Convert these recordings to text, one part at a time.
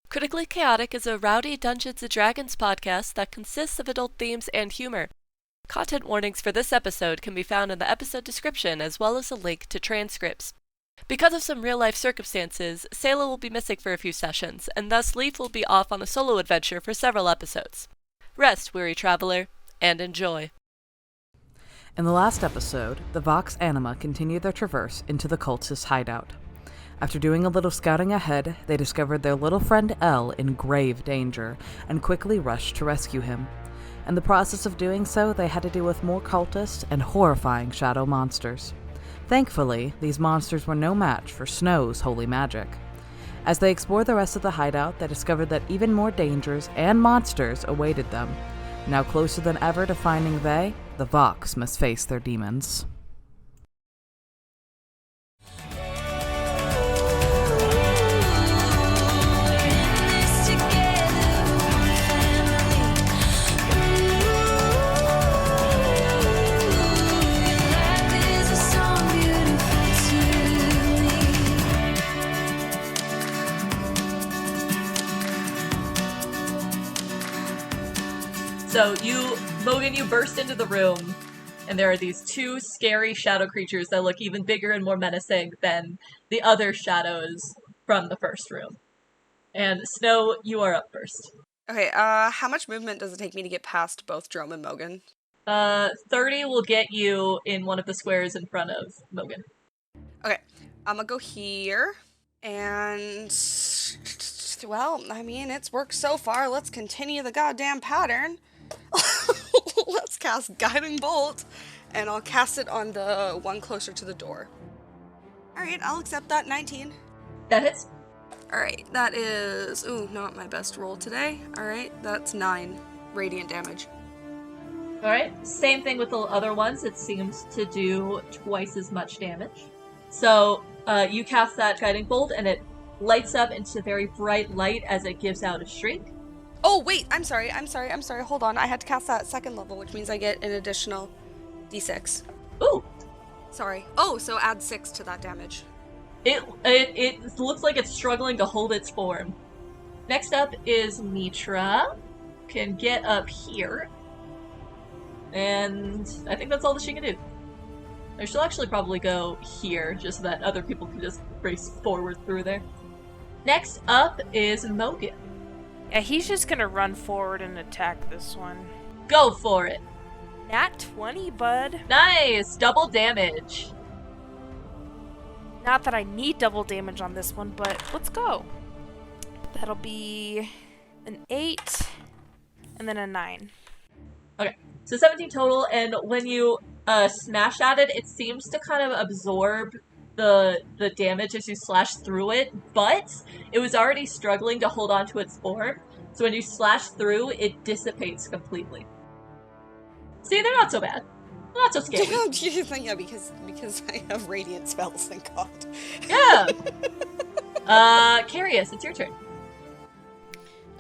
Critically Chaotic is a rowdy Dungeons & Dragons podcast that consists of adult themes and humor. Content warnings for this episode can be found in the episode description as well as a link to transcripts. Because of some real-life circumstances, Selah will be missing for a few sessions, and thus Leif will be off on a solo adventure for several episodes. Rest, weary traveler, and enjoy. In the last episode, the Vox Anima continued their traverse into the cultists' hideout. After doing a little scouting ahead, they discovered their little friend El in grave danger and quickly rushed to rescue him. In the process of doing so, they had to deal with more cultists and horrifying shadow monsters. Thankfully, these monsters were no match for Snow's holy magic. As they explored the rest of the hideout, they discovered that even more dangers and monsters awaited them. Now closer than ever to finding they, the Vox, must face their demons. So Mogan, you burst into the room, and there are these two scary shadow creatures that look even bigger and more menacing than the other shadows from the first room. And Snow, you are up first. Okay, how much movement does it take me to get past both Jerome and Mogan? 30 will get you in one of the squares in front of Mogan. Okay, I'm gonna go here, and... well, I mean, it's worked so far. Let's continue the goddamn pattern. Let's cast Guiding Bolt, and I'll cast it on the one closer to the door. Alright, I'll accept that. 19. That hits. Alright, that is... ooh, not my best roll today. Alright, that's 9 radiant damage. Alright, same thing with the other ones. It seems to do twice as much damage. So, you cast that Guiding Bolt, and it lights up into very bright light as it gives out a shriek. Oh, wait, I'm sorry, hold on. I had to cast that second level, which means I get an additional d6. Ooh! Sorry. Oh, so add 6 to that damage. It looks like it's struggling to hold its form. Next up is Mitra. Can get up here. And I think that's all that she can do. Or she'll actually probably go here, just so that other people can just race forward through there. Next up is Mogan. Yeah, he's just gonna run forward and attack this one. Go for it. Nat 20, bud. Nice! Double damage. Not that I need double damage on this one, but let's go. That'll be an 8 and then a 9. Okay, so 17 total, and when you smash at it, it seems to kind of absorb the damage as you slash through it, but it was already struggling to hold on to its form, so when you slash through, it dissipates completely. See, they're not so bad. They're not so scary. Yeah, because I have radiant spells, thank God. Yeah! Kareus, it's your turn.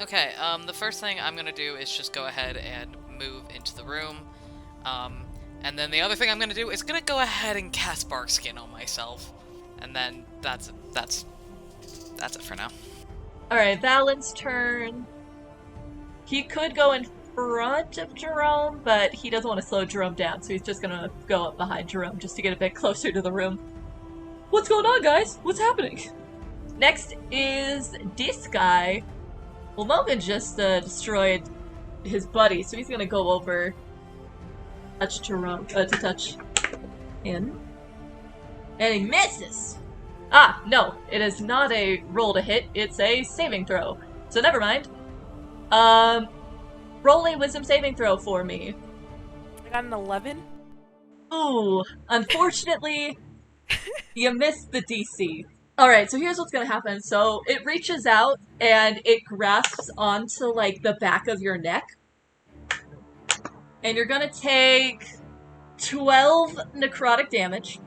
Okay, the first thing I'm gonna do is just go ahead and move into the room. And then the other thing I'm gonna do is gonna go ahead and cast Bark Skin on myself. And then that's it for now. Alright, Valen's turn. He could go in front of Jerome, but he doesn't want to slow Jerome down, so he's just gonna go up behind Jerome just to get a bit closer to the room. What's going on, guys? What's happening? Next is this guy. Well, Mogan just destroyed his buddy, so he's gonna go over touch Jerome, to touch him. And he misses! Ah, no, it is not a roll to hit, it's a saving throw. So never mind. Roll a wisdom saving throw for me. I got an 11. Ooh, unfortunately, you missed the DC. Alright, so here's what's gonna happen. So it reaches out and it grasps onto, like, the back of your neck. And you're gonna take 12 necrotic damage.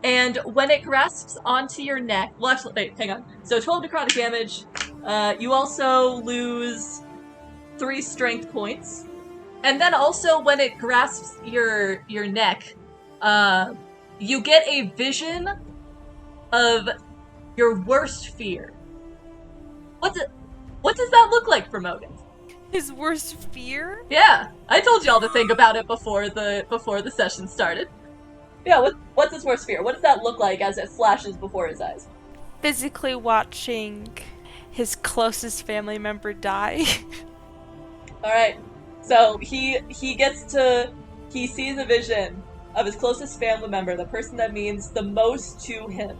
And when it grasps onto your neck... well, actually, wait, hang on. So 12 necrotic damage. You also lose 3 strength points. And then also, when it grasps your neck, you get a vision of your worst fear. What does that look like for Mogan? His worst fear? Yeah, I told y'all to think about it before the session started. Yeah, what's his worst fear? What does that look like as it flashes before his eyes? Physically watching his closest family member die. Alright, so he sees a vision of his closest family member, the person that means the most to him.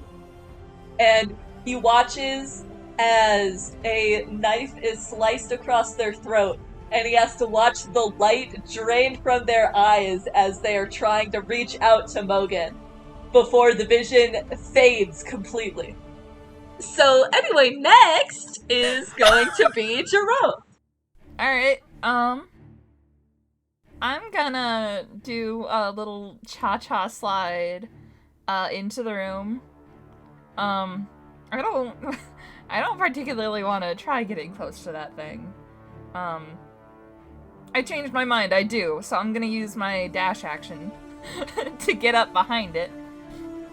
And he watches as a knife is sliced across their throat, and he has to watch the light drain from their eyes as they are trying to reach out to Mogan before the vision fades completely. So anyway, next is going to be Jerome. Alright, I'm gonna do a little cha-cha slide into the room. I don't I don't particularly want to try getting close to that thing. I changed my mind, I do, so I'm gonna use my dash action to get up behind it,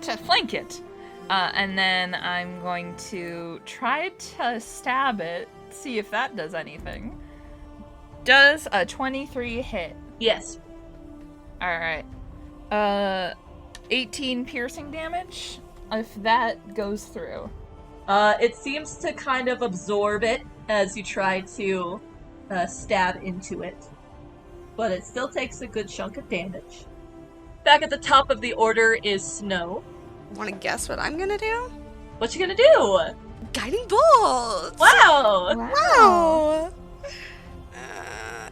to flank it. And then I'm going to try to stab it, see if that does anything. Does a 23 hit? Yes. Alright. 18 piercing damage, if that goes through. It seems to kind of absorb it as you try to stab into it. But it still takes a good chunk of damage. Back at the top of the order is Snow. Want to guess what I'm gonna do? What you gonna do? Guiding bolt! Wow! Wow!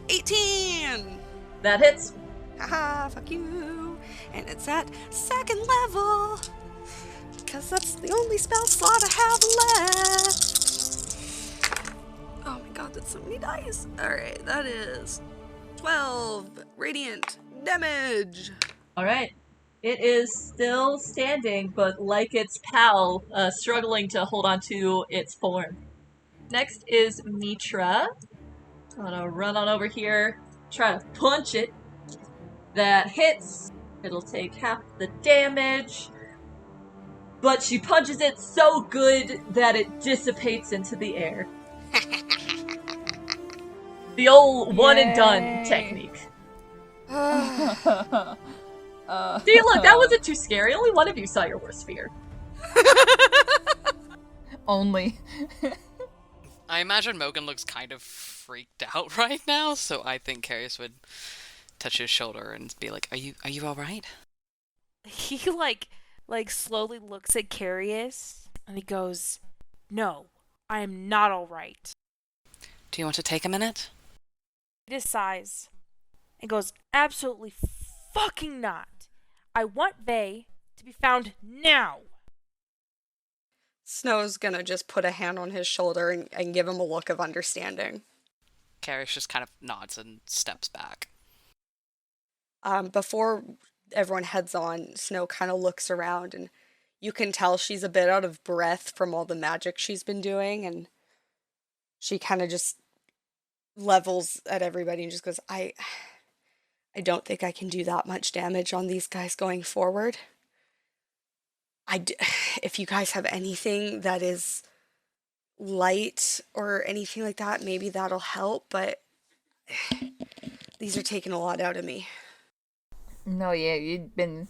18! That hits. Haha, fuck you. And it's at 2nd level. Because that's the only spell slot I have left. Oh my god, that's so many dice. Alright, that is 12 radiant damage. Alright. It is still standing, but like its pal, struggling to hold on to its form. Next is Mitra. I'm gonna run on over here, try to punch it. That hits. It'll take half the damage. But she punches it so good that it dissipates into the air. The old one and done technique. See, look, that wasn't too scary. Only one of you saw your worst fear. Only. I imagine Mogan looks kind of freaked out right now, so I think Kareus would touch his shoulder and be like, "Are you all right?" He like slowly looks at Kareus and he goes, "No, I am not all right." Do you want to take a minute? He just sighs and goes, "Absolutely fucking not. I want Vay to be found now." Snow's gonna just put a hand on his shoulder and give him a look of understanding. Kareus just kind of nods and steps back. Before everyone heads on, Snow kind of looks around and you can tell she's a bit out of breath from all the magic she's been doing, and she kind of just levels at everybody and just goes, I don't think I can do that much damage on these guys going forward. If you guys have anything that is light or anything like that, maybe that'll help, but these are taking a lot out of me. No, yeah, you'd been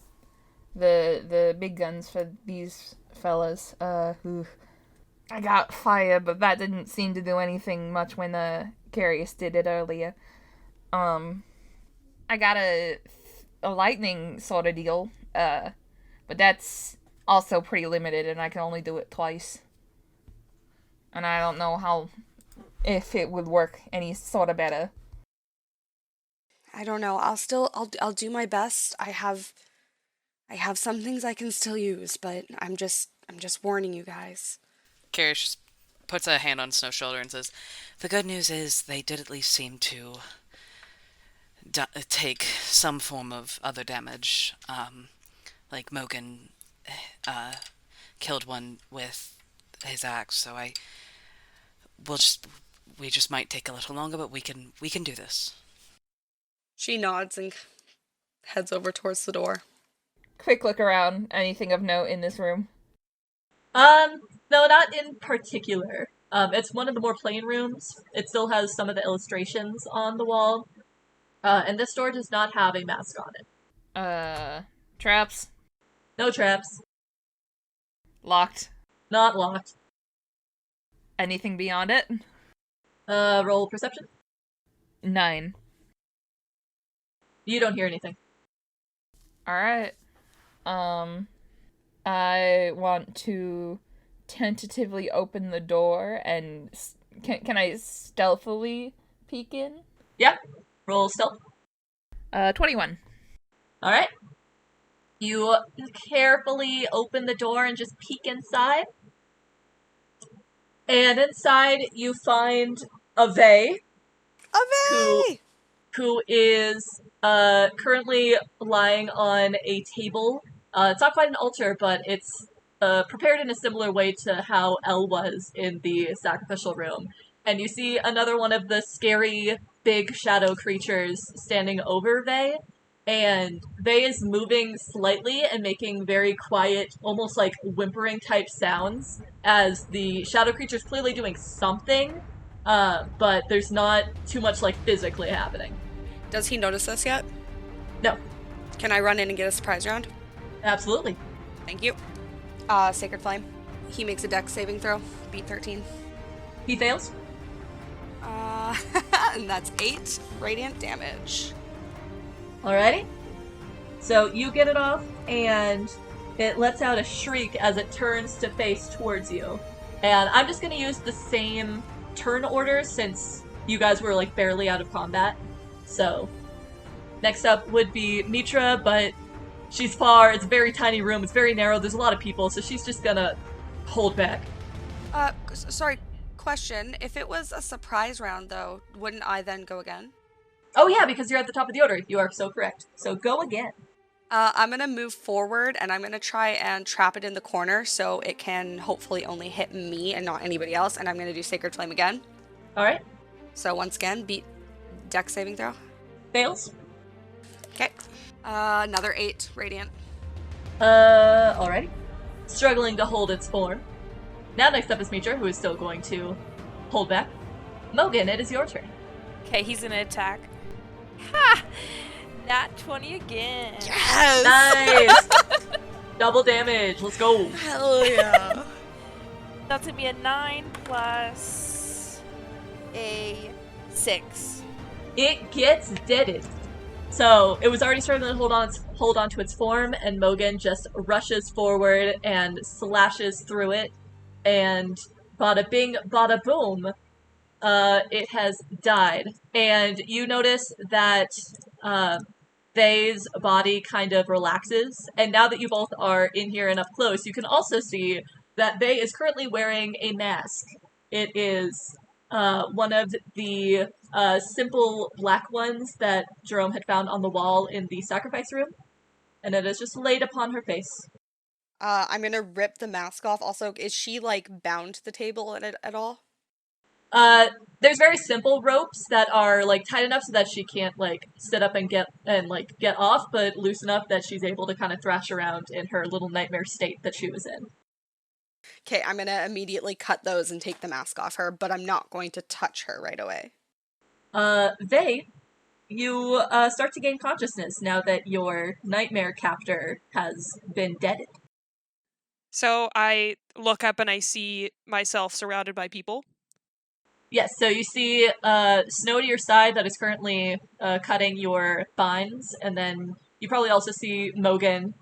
the big guns for these fellas. I got fire, but that didn't seem to do anything much when Kareus did it earlier. I got a lightning sort of deal, but that's also pretty limited, and I can only do it twice. And I don't know if it would work any sort of better. I don't know. I'll do my best. I have some things I can still use, but I'm just warning you guys. Kareus just puts a hand on Snow's shoulder and says, "The good news is they did at least seem to take some form of other damage. Like Mogan killed one with his axe, so we just might take a little longer, but we can do this." She nods and heads over towards the door. Quick look around. Anything of note in this room? No, not in particular. It's one of the more plain rooms. It still has some of the illustrations on the wall. And this door does not have a mask on it. Traps. No traps. Locked. Not locked. Anything beyond it? Roll perception. 9. You don't hear anything. Alright. I want to tentatively open the door and... Can I stealthily peek in? Yep. Roll stealth. 21. Alright. You carefully open the door and just peek inside. And inside you find a Vey. Who is currently lying on a table. It's not quite an altar, but it's prepared in a similar way to how El was in the sacrificial room. And you see another one of the scary big shadow creatures standing over Vey. And Vey is moving slightly and making very quiet, almost like whimpering type sounds, as the shadow creature's clearly doing something, but there's not too much like physically happening. Does he notice us yet? No. Can I run in and get a surprise round? Absolutely. Thank you. Sacred Flame. He makes a dex saving throw. Beat 13. He fails. And that's 8 radiant damage. Alrighty. So you get it off, and it lets out a shriek as it turns to face towards you. And I'm just going to use the same turn order since you guys were like barely out of combat. So next up would be Mitra, but she's far. It's a very tiny room. It's very narrow. There's a lot of people, so she's just gonna hold back. Sorry, question. If it was a surprise round, though, wouldn't I then go again? Oh yeah, because you're at the top of the order. You are so correct. So go again. I'm gonna move forward, and I'm gonna try and trap it in the corner so it can hopefully only hit me and not anybody else, and I'm gonna do Sacred Flame again. Alright. So once again, beat dex saving throw. Fails. Okay. Another 8 radiant. Alrighty. Struggling to hold its form. Now next up is Mitra, who is still going to hold back. Mogan, it is your turn. Okay, he's gonna attack. Ha! Nat 20 again. Yes! Nice! Double damage, let's go. Hell yeah. That's gonna be a 9 plus a 6. It gets deaded. So it was already starting to hold on to its form, and Mogan just rushes forward and slashes through it, and bada bing, bada boom, it has died. And you notice that Vey's body kind of relaxes, and now that you both are in here and up close, you can also see that Vey is currently wearing a mask. It is one of the simple black ones that Jerome had found on the wall in the sacrifice room, and it is just laid upon her face. I'm gonna rip the mask off. Also, is she, like, bound to the table at all? There's very simple ropes that are, like, tight enough so that she can't, like, sit up and get off, but loose enough that she's able to kind of thrash around in her little nightmare state that she was in. Okay, I'm gonna immediately cut those and take the mask off her, but I'm not going to touch her right away. Vey, you start to gain consciousness now that your nightmare captor has been deaded. So I look up and I see myself surrounded by people. Yes, so you see Snow to your side that is currently cutting your binds, and then you probably also see Mogan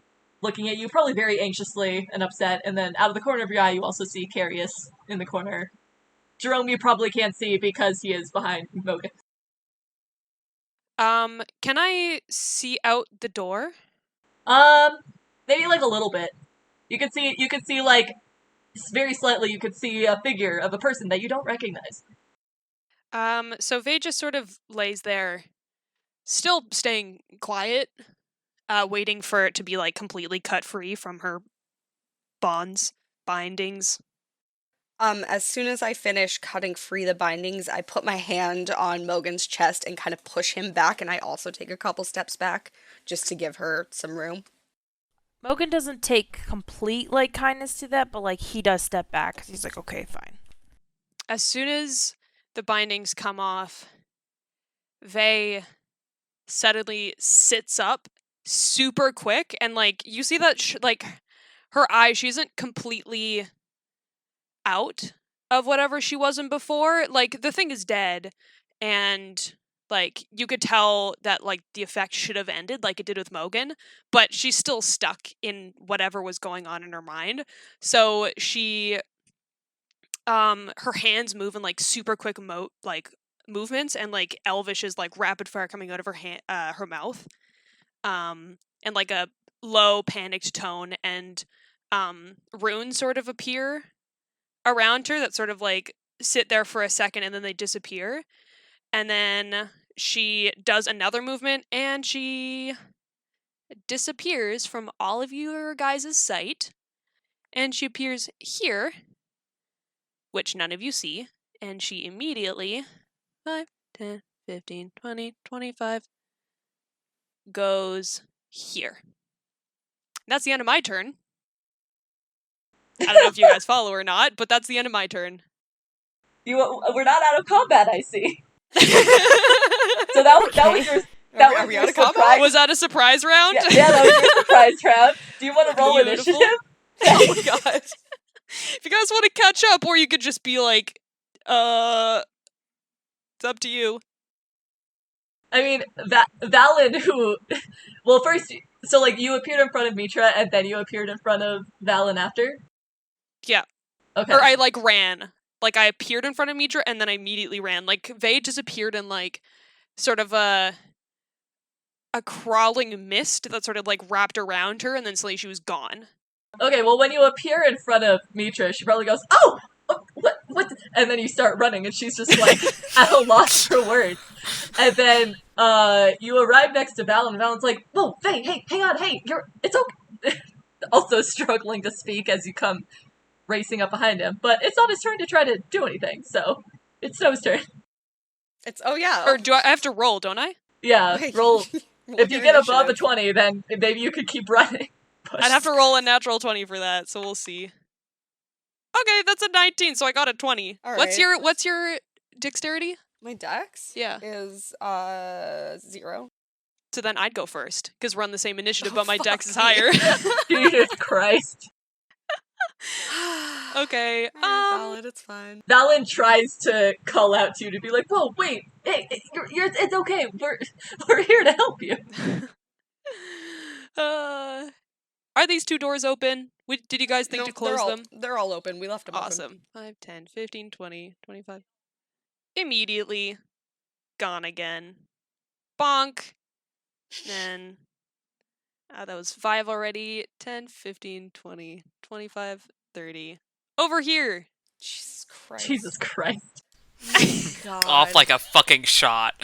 looking at you, probably very anxiously and upset, and then out of the corner of your eye you also see Kareus in the corner. Jerome you probably can't see because he is behind Mogan. Can I see out the door? Maybe like a little bit. You can see like, very slightly you could see a figure of a person that you don't recognize. So Vey just sort of lays there, still staying quiet, waiting for it to be, like, completely cut free from her bindings. As soon as I finish cutting free the bindings, I put my hand on Mogan's chest and kind of push him back, and I also take a couple steps back, just to give her some room. Mogan doesn't take complete, like, kindness to that, but, like, he does step back, because he's like, okay, fine. as soon as the bindings come off, Vey suddenly sits up super quick, and like you see that like her eye, she isn't completely out of whatever she wasn't before. Like the thing is dead, and like you could tell that like the effect should have ended like it did with Mogan, but she's still stuck in whatever was going on in her mind. So she her hands move in like super quick movements, and like elvish is like rapid fire coming out of her mouth, and like a low panicked tone, and runes sort of appear around her that sort of like sit there for a second and then they disappear. And then she does another movement and she disappears from all of your guys' sight, and she appears here, which none of you see, and she immediately 5, 10, 15, 20, 25 goes here. That's the end of my turn. I don't know if you guys follow or not, but that's the end of my turn. We're not out of combat, I see. So that was your Are we out of combat? Was that a surprise round? Yeah, that was your surprise round. Do you want to roll Beautiful. initiative? Oh my god. If you guys want to catch up, or you could just be like, it's up to you. I mean, Valen, who... Well, first, so, like, you appeared in front of Mitra, and then you appeared in front of Valen after? Yeah. Okay. Or I, like, ran. Like, I appeared in front of Mitra, and then I immediately ran. Like, Vey disappeared in, like, sort of a crawling mist that sort of, like, wrapped around her, and then suddenly she was gone. Okay, well, when you appear in front of Mitra, she probably goes, "Oh! What? And then you start running, and she's just, like, at a loss for words. And then, you arrive next to Valen, and Valen's like, "Whoa, Vey, hey, hang on, hey, it's okay." Also struggling to speak as you come racing up behind him. But it's not his turn to try to do anything, so it's Snow's turn. Oh yeah. Or do I have to roll, don't I? Yeah, Wait. roll. Roll If you your get above a initiative. 20, then maybe you could keep running. I'd have to roll a natural 20 for that, so we'll see. Okay, that's a 19, so I got a 20. All What's right. your dexterity? My dex Yeah. is 0. So then I'd go first, because we're on the same initiative, Oh, but my fuck dex is me. higher. Jesus Christ. Okay, Valid, it's fine. Valen tries to call out to you to be like, "Whoa, wait, hey, it's okay. We're here to help you." Are these two doors open? Did you guys think to close them? They're all open. We left them open. Awesome. 5, 10, 15, 20, 25. Immediately gone again. Bonk. Then that was 5 already. 10, 15, 20, 25, 30. Over here. Jesus Christ. Jesus Christ. God. Off like a fucking shot.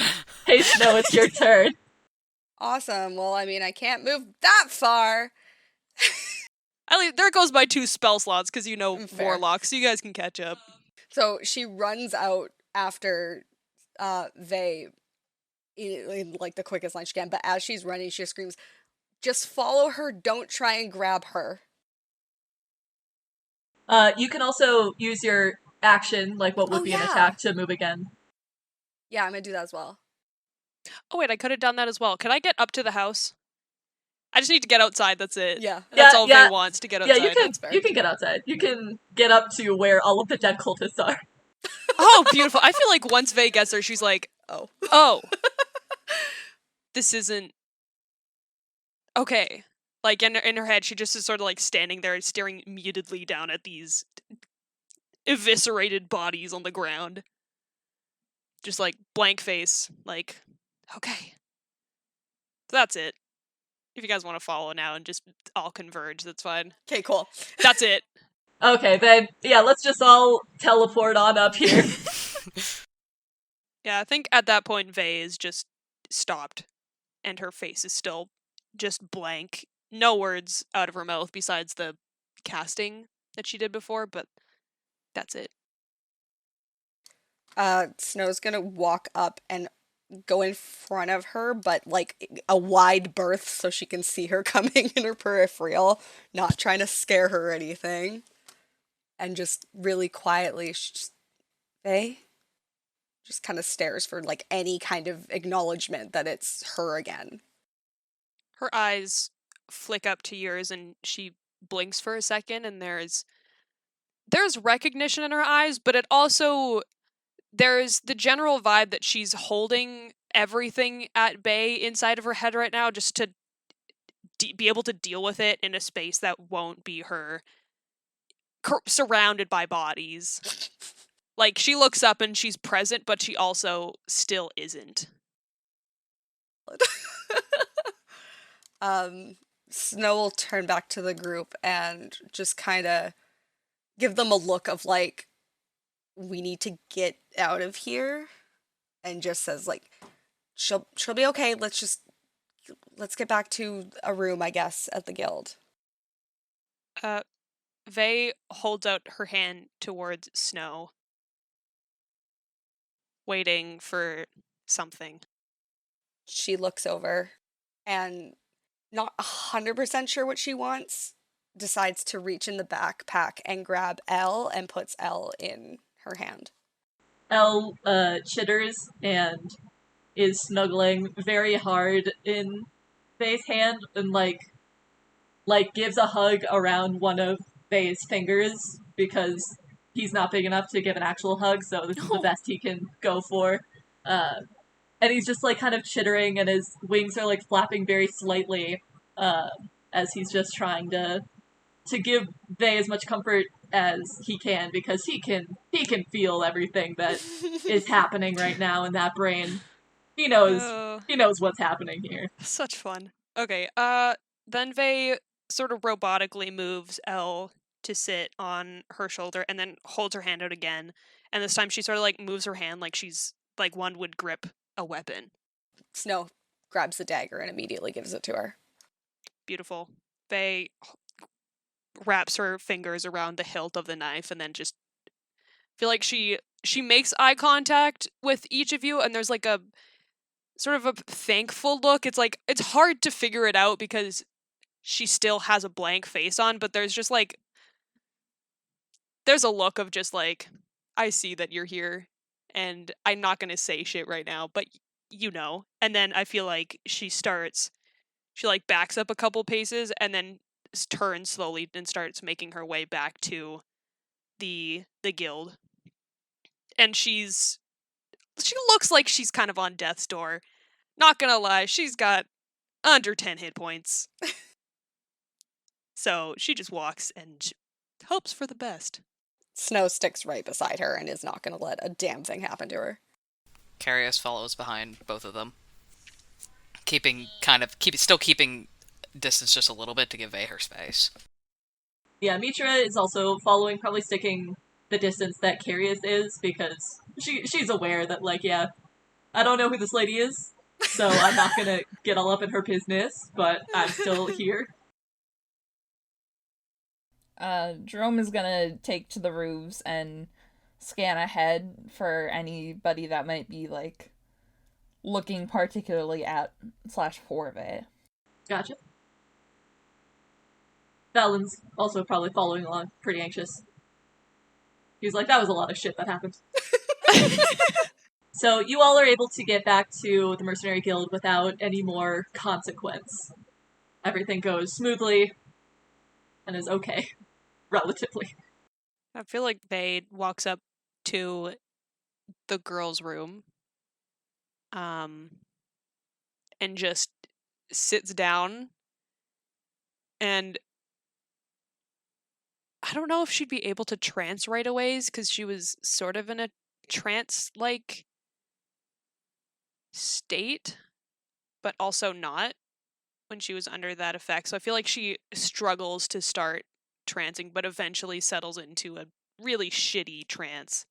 Hey, Snow, it's your turn. Awesome. Well, I mean, I can't move that far. There goes my 2 spell slots, because you know Fair. warlocks, so you guys can catch up. So she runs out after Vey in like the quickest line she can, but as she's running, she screams, "Just follow her, don't try and grab her." You can also use your action, like what would Oh, be an yeah. attack, to move again. Yeah, I'm gonna do that as well. Oh wait, I could have done that as well. Can I get up to the house? I just need to get outside, that's it. Yeah. That's Yeah, all yeah. Vey wants, to get outside. Yeah, That's fair. you can get outside. You can get up to where all of the dead cultists are. Oh, beautiful. I feel like once Vey gets there, she's like, Oh. this isn't... Okay. Like, in her head, she just is sort of like standing there staring mutedly down at these eviscerated bodies on the ground. Just like, blank face. Like, okay. So that's it. If you guys want to follow now and just all converge, that's fine. Okay, cool. That's it. Okay, then, yeah, let's just all teleport on up here. Yeah, I think at that point, Vey is just stopped. And her face is still just blank. No words out of her mouth besides the casting that she did before, but that's it. Snow's gonna walk up and go in front of her, but like a wide berth so she can see her coming in her peripheral, not trying to scare her or anything. And just really quietly Faye just kind of stares for like any kind of acknowledgement that it's her again. Her eyes flick up to yours and she blinks for a second, and there's recognition in her eyes, but it also, there's the general vibe that she's holding everything at bay inside of her head right now, just to be able to deal with it in a space that won't be her surrounded by bodies. Like, she looks up and she's present, but she also still isn't. Snow will turn back to the group and just kind of give them a look of like, we need to get out of here, and just says like, she'll be okay. Let's get back to a room, I guess, at the guild. Vey holds out her hand towards Snow, waiting for something. She looks over and, not 100% sure what she wants, decides to reach in the backpack and grab Elle and puts Elle in her hand. Elle chitters and is snuggling very hard in Faye's hand and like gives a hug around one of Faye's fingers because he's not big enough to give an actual hug, so this is the best he can go for. And he's just like kind of chittering, and his wings are like flapping very slightly as he's just trying to give Faye as much comfort as he can, because he can feel everything that is happening right now in that brain. He knows what's happening here. Such fun. Okay, then Vey sort of robotically moves Elle to sit on her shoulder and then holds her hand out again. And this time she sort of like moves her hand like she's like one would grip a weapon. Snow grabs the dagger and immediately gives it to her. Beautiful. Vey wraps her fingers around the hilt of the knife and then just feel like she makes eye contact with each of you, and there's like a sort of a thankful look. It's like, it's hard to figure it out because she still has a blank face on, but there's just like, there's a look of just like, I see that you're here and I'm not going to say shit right now, but you know. And then I feel like she like backs up a couple paces and then turns slowly and starts making her way back to the guild. And she looks like she's kind of on death's door. Not gonna lie, she's got under 10 hit points. So she just walks and hopes for the best. Snow sticks right beside her and is not going to let a damn thing happen to her. Kareus follows behind both of them, keeping distance just a little bit to give Vey her space. Yeah, Mitra is also following, probably sticking the distance that Kareus is, because she's aware that, like, yeah, I don't know who this lady is, so I'm not gonna get all up in her business, but I'm still here. Jerome is gonna take to the roofs and scan ahead for anybody that might be, like, looking particularly at /for Vey. Gotcha. Valen's also probably following along, pretty anxious. He's like, that was a lot of shit that happened. So you all are able to get back to the Mercenary Guild without any more consequence. Everything goes smoothly and is okay, relatively. I feel like Vey walks up to the girls' room and just sits down, and I don't know if she'd be able to trance right away because she was sort of in a trance-like state, but also not when she was under that effect. So I feel like she struggles to start trancing, but eventually settles into a really shitty trance,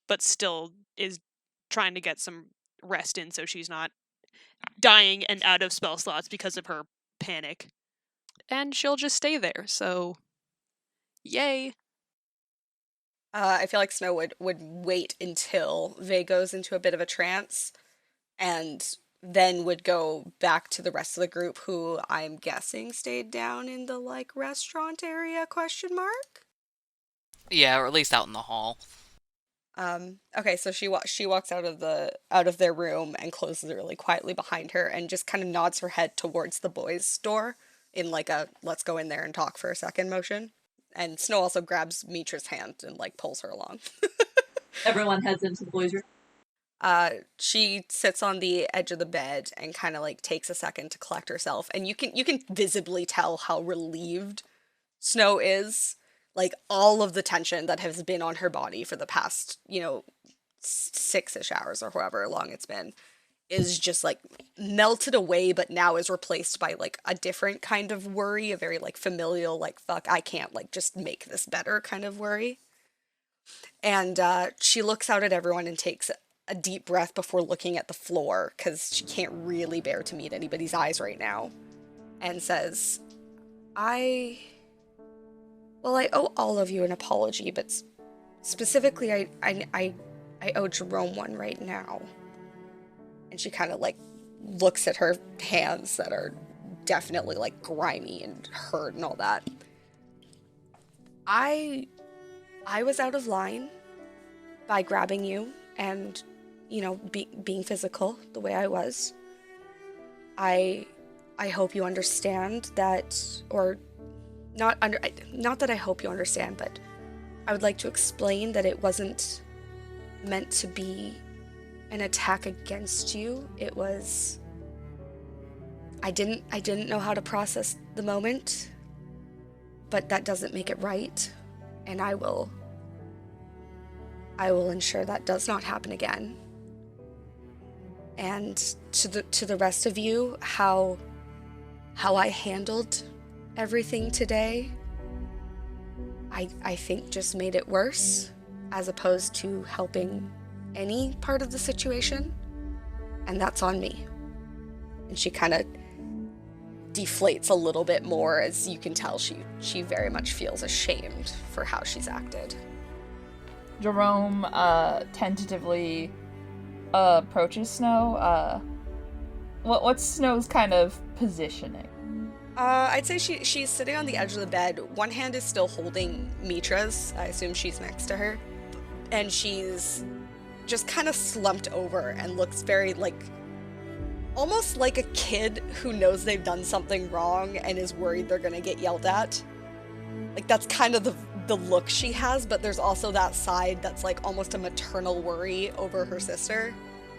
but still is trying to get some rest in so she's not dying and out of spell slots because of her panic. And she'll just stay there, so yay. I feel like Snow would wait until Vey goes into a bit of a trance, and then would go back to the rest of the group, who I'm guessing stayed down in the, like, restaurant area, ? Yeah, or at least out in the hall. Okay, so she walks out of their room and closes it really quietly behind her and just kind of nods her head towards the boys' door in like a let's go in there and talk for a second motion. And Snow also grabs Mitra's hand and like pulls her along. Everyone heads into the boys' room. She sits on the edge of the bed and kind of like takes a second to collect herself, and you can visibly tell how relieved Snow is. Like all of the tension that has been on her body for the past, 6-ish hours or however long it's been is just like melted away, but now is replaced by like a different kind of worry, a very like familial, like fuck, I can't like just make this better kind of worry. And she looks out at everyone and takes a deep breath before looking at the floor because she can't really bear to meet anybody's eyes right now, and says, I owe all of you an apology, but specifically I owe Jerome one right now. And she kind of like looks at her hands that are definitely like grimy and hurt and all that. I was out of line by grabbing you and, being physical the way I was. I hope you understand that, or not that I hope you understand, but I would like to explain that it wasn't meant to be an attack against you. It was, I didn't know how to process the moment, but that doesn't make it right, and I will ensure that does not happen again. And to the rest of you, how I handled everything today, I think just made it worse, as opposed to helping any part of the situation, and that's on me. And she kind of deflates a little bit more, as you can tell she very much feels ashamed for how she's acted. Jerome tentatively approaches Snow. What's Snow's kind of positioning? I'd say she's sitting on the edge of the bed. One hand is still holding Mitra's. I assume she's next to her. And she's just kind of slumped over and looks very almost like a kid who knows they've done something wrong and is worried they're gonna get yelled at. Like, that's kind of the look she has, but there's also that side that's like almost a maternal worry over her sister.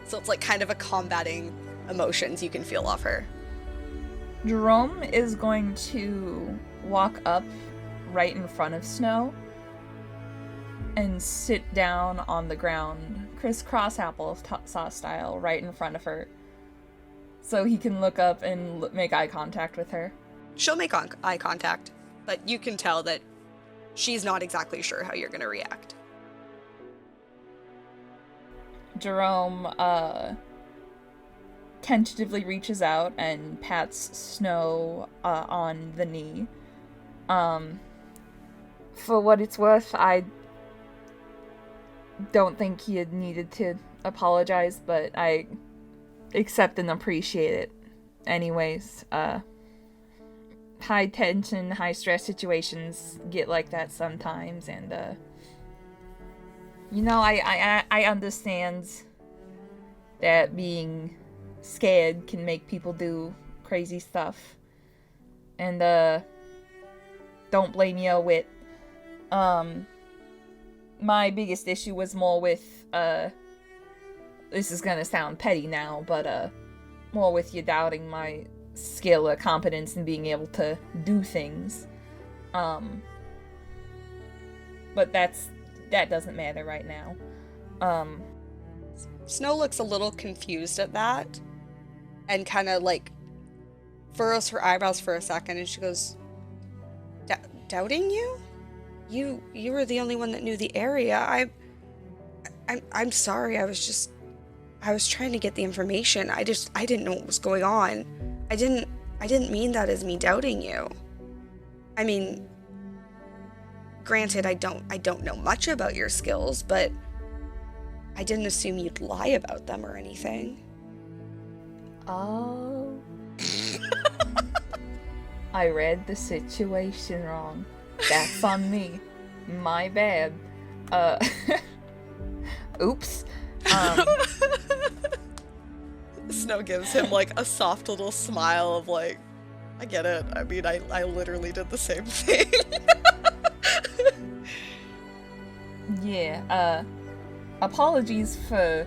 So it's like kind of a combating emotions you can feel off her. Jerome is going to walk up right in front of Snow and sit down on the ground, crisscross applesauce style, right in front of her, so he can look up and make eye contact with her. She'll make eye contact, but you can tell that she's not exactly sure how you're going to react. Jerome tentatively reaches out and pats Snow on the knee. For what it's worth, I don't think he had needed to apologize, but I accept and appreciate it anyways. High tension, high stress situations get like that sometimes, and I understand that being scared can make people do crazy stuff, and don't blame you a whit. My biggest issue was more with this is gonna sound petty now, but more with you doubting my skill or competence in being able to do things. But that doesn't matter right now. Snow looks a little confused at that and kind of like furrows her eyebrows for a second, and she goes, doubting you? You were the only one that knew the area. I'm sorry. I was trying to get the information. I didn't know what was going on. I didn't mean that as me doubting you. I mean, granted, I don't know much about your skills, but I didn't assume you'd lie about them or anything. Oh. I read the situation wrong. That's on me. My bad. Oops. Snow gives him, like, a soft little smile of, like, I get it. I mean, I literally did the same thing. Yeah, apologies for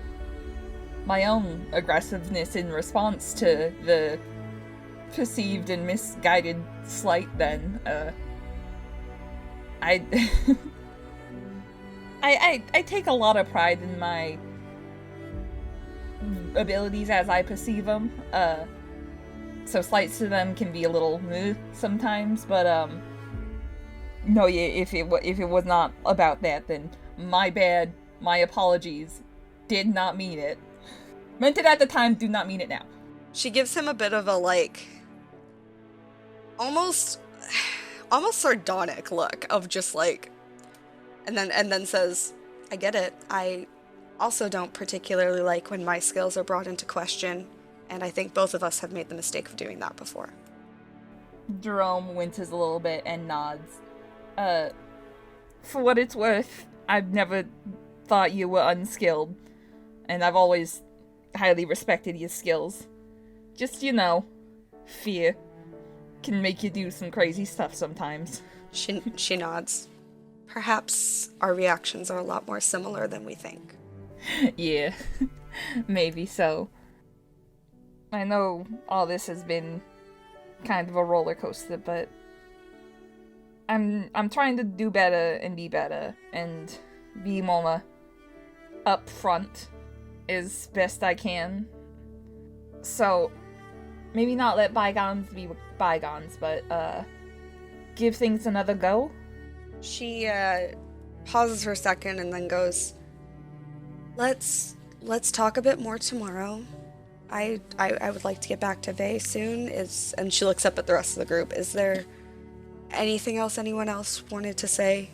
my own aggressiveness in response to the perceived and misguided slight then. I take a lot of pride in my abilities as I perceive them. So slights to them can be a little sometimes, but no, yeah, if it was not about that, then my bad, my apologies, did not mean it. Meant it at the time, do not mean it now. She gives him a bit of a, like, almost sardonic look of just like, and then says, I get it. I also don't particularly like when my skills are brought into question, and I think both of us have made the mistake of doing that before. Jerome winces a little bit and nods. For what it's worth, I've never thought you were unskilled, and I've always highly respected your skills. Just, fear can make you do some crazy stuff sometimes. She nods. Perhaps our reactions are a lot more similar than we think. Yeah, maybe so. I know all this has been kind of a roller coaster, but I'm trying to do better and be better and be more upfront as best I can. So maybe not let bygones be bygones, but give things another go. She pauses for a second and then goes, Let's talk a bit more tomorrow. I would like to get back to Vey soon. And she looks up at the rest of the group. Is there anything else anyone else wanted to say?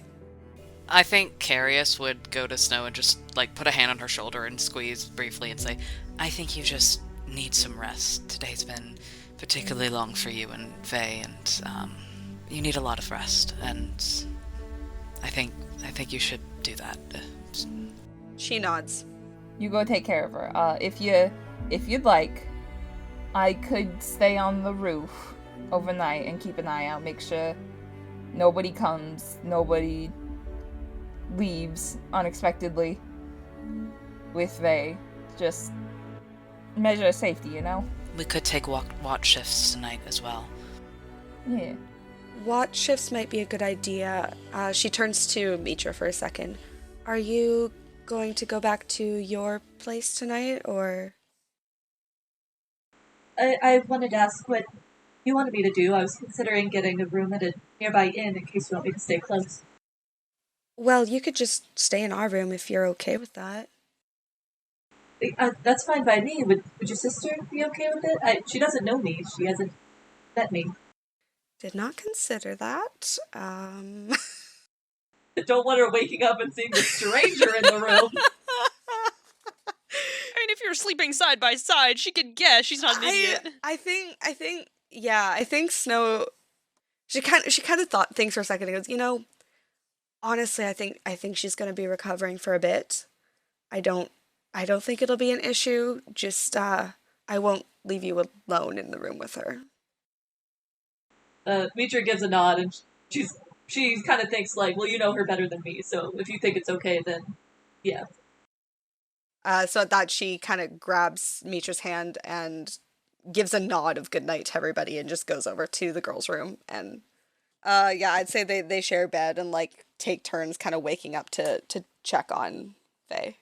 I think Kareus would go to Snow and just, like, put a hand on her shoulder and squeeze briefly and say, I think you just need some rest. Today's been particularly long for you and Vey, and you need a lot of rest, and I think you should do that. She nods. You go take care of her. If you'd like, I could stay on the roof overnight and keep an eye out, make sure nobody comes, nobody leaves unexpectedly with Vey. Just measure safety, We could take watch shifts tonight as well. Yeah. Watch shifts might be a good idea. She turns to Mitra for a second. Are you going to go back to your place tonight, or? I wanted to ask what you wanted me to do. I was considering getting a room at a nearby inn in case you want me to stay close. Well, you could just stay in our room if you're okay with that. That's fine by me. Would your sister be okay with it? She doesn't know me. She hasn't met me. Did not consider that. Don't want her waking up and seeing the stranger in the room. I mean, if you're sleeping side by side, she could guess she's not an idiot. I think Snow. She kind of thinks for a second and goes, honestly, I think she's gonna be recovering for a bit. I don't think it'll be an issue. Just I won't leave you alone in the room with her. Mitra gives a nod, and she kind of thinks like, well, you know her better than me, so if you think it's okay, then yeah. So at that, she kind of grabs Mitra's hand and gives a nod of goodnight to everybody and just goes over to the girls' room. And yeah, I'd say they share bed and like take turns kind of waking up to check on Vey.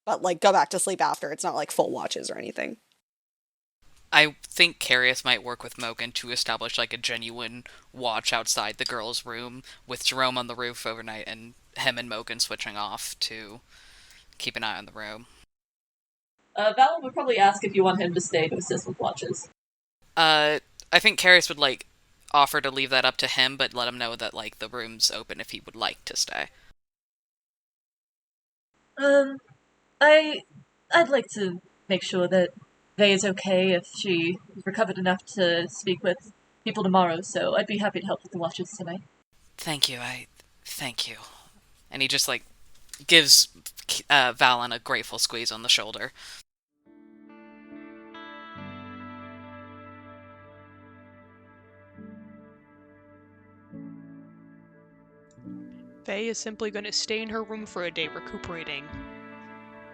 But like go back to sleep after. It's not like full watches or anything. I think Kareus might work with Mogan to establish like a genuine watch outside the girls' room with Jerome on the roof overnight and him and Mogan switching off to keep an eye on the room. Val would probably ask if you want him to stay to assist with watches. I think Kareus would like offer to leave that up to him, but let him know that like the room's open if he would like to stay. I'd like to make sure that Vey is okay if she recovered enough to speak with people tomorrow, so I'd be happy to help with the watches tonight. Thank you, thank you. And he just like gives Valen a grateful squeeze on the shoulder. Faye is simply going to stay in her room for a day recuperating.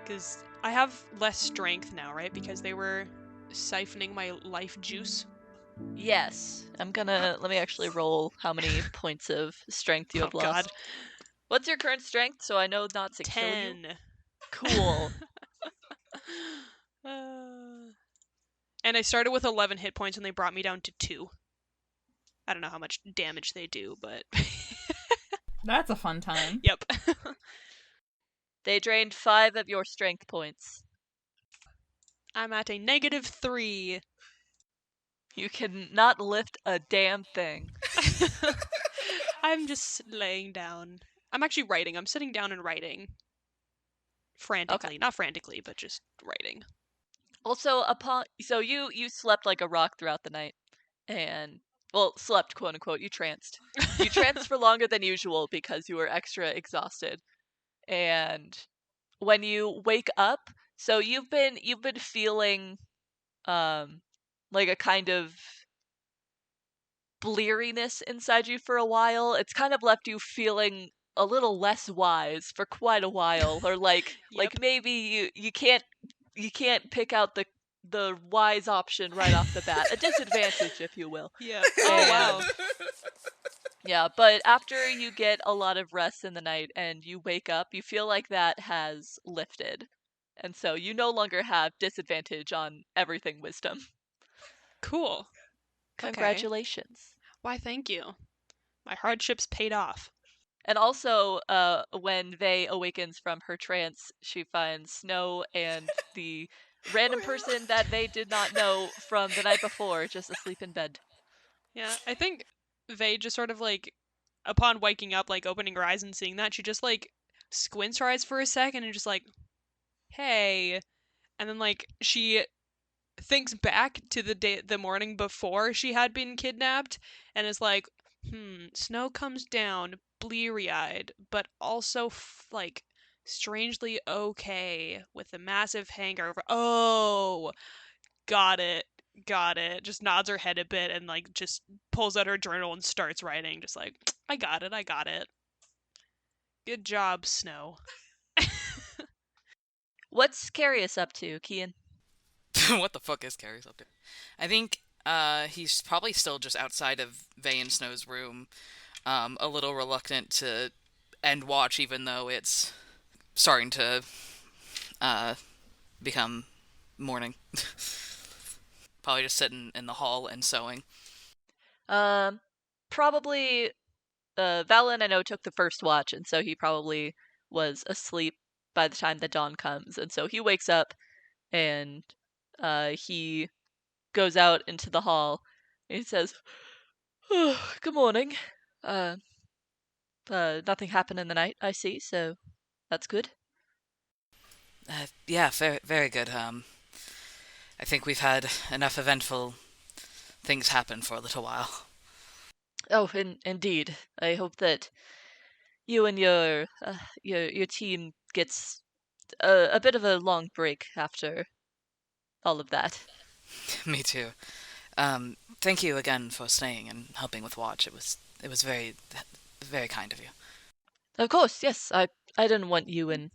Because I have less strength now, right? Because they were siphoning my life juice. Yes. Let me actually roll how many points of strength you have Oh, lost. God. What's your current strength so I know not to kill you? 10. Cool. And I started with 11 hit points and they brought me down to 2. I don't know how much damage they do, but... That's a fun time. Yep. They drained 5 of your strength points. I'm at a -3. You can not lift a damn thing. I'm just laying down. I'm actually writing. I'm sitting down and writing. Frantically. Okay. Not frantically, but just writing. Also, so you slept like a rock throughout the night, and well, slept quote unquote. You tranced. You tranced for longer than usual because you were extra exhausted, and when you wake up, so you've been feeling like a kind of bleariness inside you for a while. It's kind of left you feeling a little less wise for quite a while, or like Yep. maybe you can't pick out the wise option right off the bat, a disadvantage, if you will. Yep. Oh, wow. Yeah, but after you get a lot of rest in the night and you wake up, you feel like that has lifted. And so you no longer have disadvantage on everything wisdom. Cool. Okay. Congratulations. Why, thank you. My hardships paid off. And also, when Vey awakens from her trance, she finds Snow and the random person that they did not know from the night before just asleep in bed. Yeah, I think Vey just sort of like, upon waking up, like opening her eyes and seeing that, she just like squints her eyes for a second and just like, hey. And then like she thinks back to the morning before she had been kidnapped and is like, Snow comes down bleary-eyed, but also like strangely okay with a massive hangover. Oh, got it. Got it. Just nods her head a bit and like just pulls out her journal and starts writing. Just like, I got it. I got it. Good job, Snow. What's Kareus up to, Kian? What the fuck is Kareus up to? I think he's probably still just outside of Vay and Snow's room, a little reluctant to end watch, even though it's starting to become morning. Probably just sitting in the hall and sewing. Probably, Valen, I know, took the first watch, and so he probably was asleep by the time the dawn comes. And so he wakes up and he goes out into the hall and he says, oh, good morning. Nothing happened in the night, I see, so that's good. Yeah, very, very good. I think we've had enough eventful things happen for a little while. Oh, indeed. I hope that you and your team gets a bit of a long break after all of that. Me too. Thank you again for staying and helping with watch. It was very, very kind of you. Of course, yes. I didn't want you and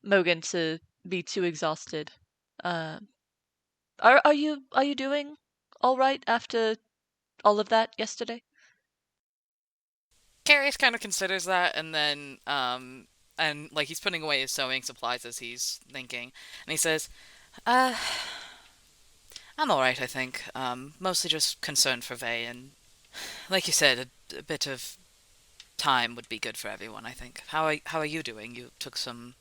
Mogan to be too exhausted. Uh, are you doing all right after all of that yesterday? Kareus kind of considers that, and then and like he's putting away his sewing supplies as he's thinking, and he says, "Uh, I'm all right. I think. Mostly just concerned for Vay, and like you said, a bit of time would be good for everyone. I think. How are you doing? You took some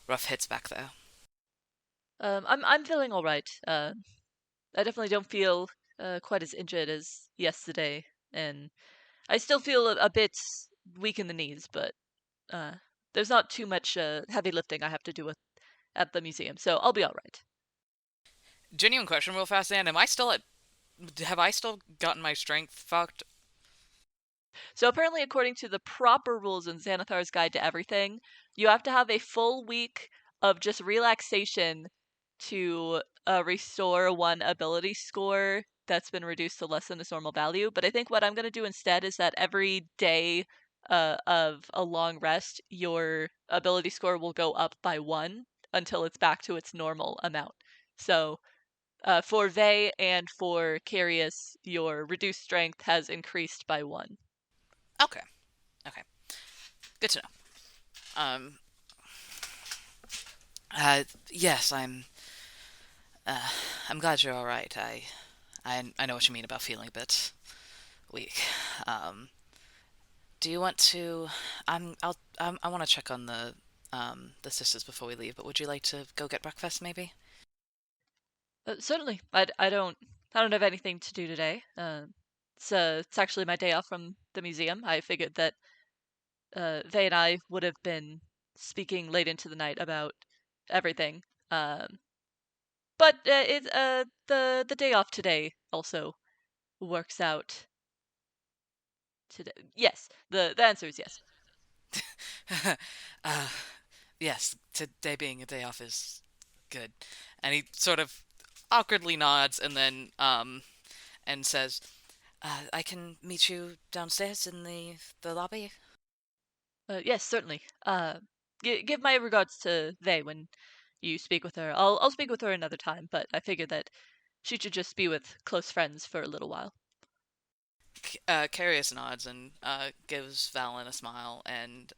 rough hits back there." I'm feeling all right. I definitely don't feel quite as injured as yesterday, and I still feel a bit weak in the knees, but uh, there's not too much heavy lifting I have to do at the museum, so I'll be all right. Genuine question, real fast, Dan. Am I still at? Have I still gotten my strength fucked? So apparently, according to the proper rules in Xanathar's Guide to Everything, you have to have a full week of just relaxation to restore one ability score that's been reduced to less than its normal value. But I think what I'm going to do instead is that every day of a long rest, your ability score will go up by 1 until it's back to its normal amount. So for Vey and for Kareus, your reduced strength has increased by 1. Okay. Okay. Good to know. Yes, I'm glad you're all right. I know what you mean about feeling a bit weak. Do you want to? I want to check on the sisters before we leave. But would you like to go get breakfast, maybe? Certainly. I don't have anything to do today. It's actually my day off from the museum. I figured that Vey and I would have been speaking late into the night about everything. Um, but the day off today also works out today. Yes, the answer is yes. uh, yes, today being a day off is good. And he sort of awkwardly nods and then and says, "I can meet you downstairs in the lobby." Yes, certainly. Give my regards to Vey when you speak with her. I'll speak with her another time, but I figured that she should just be with close friends for a little while. Kareus nods and gives Valen a smile and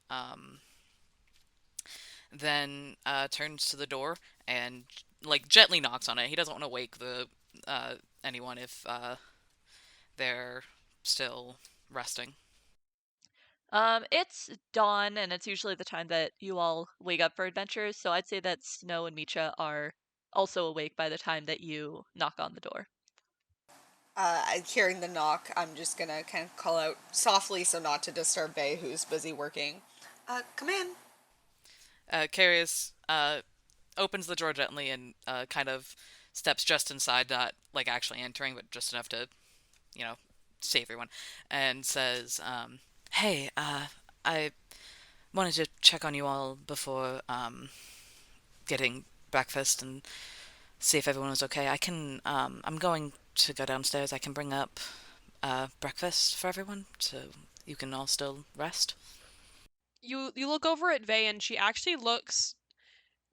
then turns to the door and like gently knocks on it. He doesn't want to wake the anyone if they're still resting. It's dawn, and it's usually the time that you all wake up for adventures, so I'd say that Snow and Mitra are also awake by the time that you knock on the door. Hearing the knock, I'm just gonna kind of call out softly so not to disturb Bay, who's busy working. Come in. Kareus opens the door gently and kind of steps just inside, not like actually entering, but just enough to, you know, see everyone, and says, "Hey, I wanted to check on you all before getting breakfast and see if everyone was okay. I'm going to go downstairs. I can bring up breakfast for everyone, so you can all still rest." You look over at Vey and she actually looks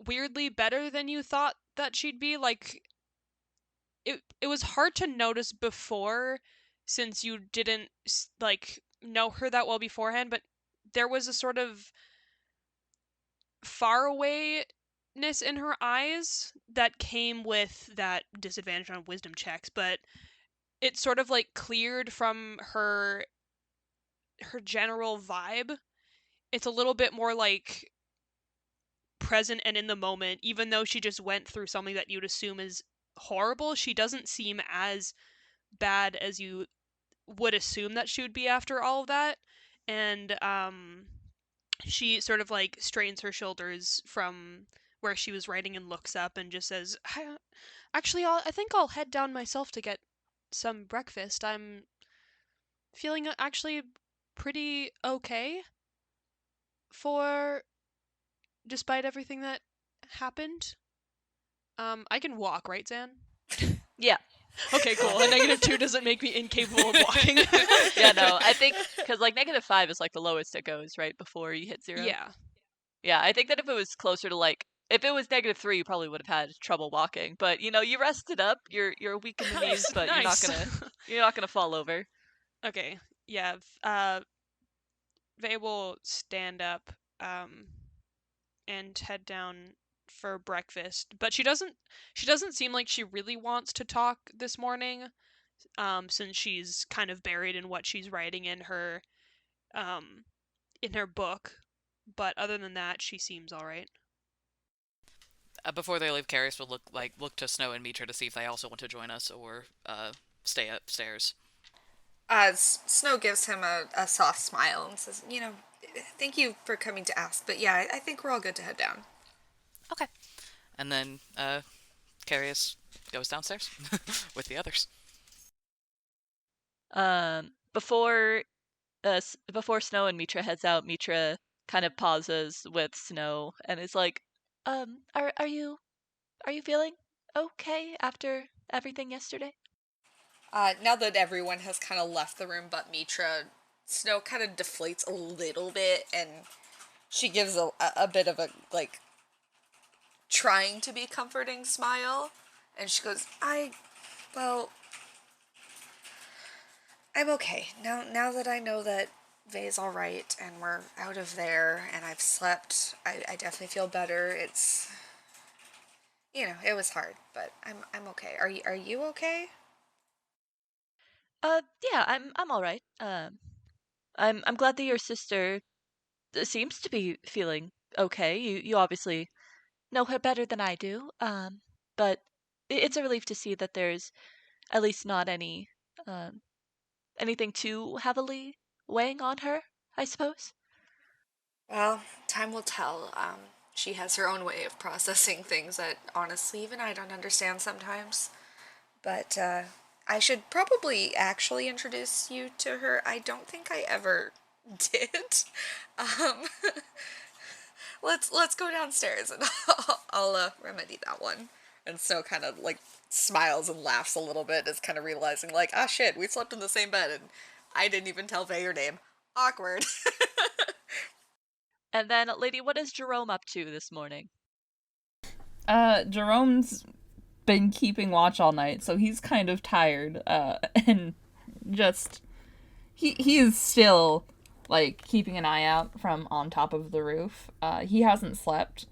weirdly better than you thought that she'd be. Like it was hard to notice before since you didn't like know her that well beforehand, but there was a sort of far awayness in her eyes that came with that disadvantage on wisdom checks, but it sort of like cleared from her general vibe. It's a little bit more like present and in the moment, even though she just went through something that you'd assume is horrible. She doesn't seem as bad as you would assume that she would be after all of that. And she sort of like strains her shoulders from where she was writing and looks up and just says, Actually, I think I'll head down myself to get some breakfast. I'm feeling actually pretty okay for despite everything that happened. I can walk, right, Xan? Yeah. Okay, cool. A -2 doesn't make me incapable of walking. Yeah, no, I think because like -5 is like the lowest it goes, right before you hit 0. Yeah. Yeah, I think that if it was closer to like if it was -3, you probably would have had trouble walking. But you know, you rested up. You're weak in the knees, but Nice. you're not gonna fall over. Okay. Yeah. They will stand up and head down for breakfast, but she doesn't seem like she really wants to talk this morning, since she's kind of buried in what she's writing um in her book. But other than that, she seems all right. Before they leave, Kareus will look to Snow and Mitra to see if they also want to join us or stay upstairs. Snow gives him a soft smile and says, thank you for coming to ask, but yeah, I think we're all good to head down. Okay. And then Kareus goes downstairs with the others. Before before Snow and Mitra heads out, Mitra kind of pauses with Snow and is like, are you feeling okay after everything yesterday? Now that everyone has kind of left the room but Mitra, Snow kind of deflates a little bit, and she gives a bit of a, like, trying to be comforting smile, and she goes, well, I'm okay. Now that I know that Vay's alright, and we're out of there, and I've slept, I definitely feel better. It's, it was hard, but I'm okay. Are you okay? Yeah, I'm all right. I'm glad that your sister seems to be feeling okay. You obviously know her better than I do. But it's a relief to see that there's at least not um anything too heavily weighing on her, I suppose. Well, time will tell. She has her own way of processing things that honestly even I don't understand sometimes. But I should probably actually introduce you to her. I don't think I ever did. Um, let's go downstairs and I'll remedy that one. And Snow kind of like smiles and laughs a little bit, as kind of realizing like, ah shit, we slept in the same bed and I didn't even tell Vay your name. Awkward. And then, lady, what is Jerome up to this morning? Jerome's been keeping watch all night, so he's kind of tired, and just he is still like keeping an eye out from on top of the roof. He hasn't slept.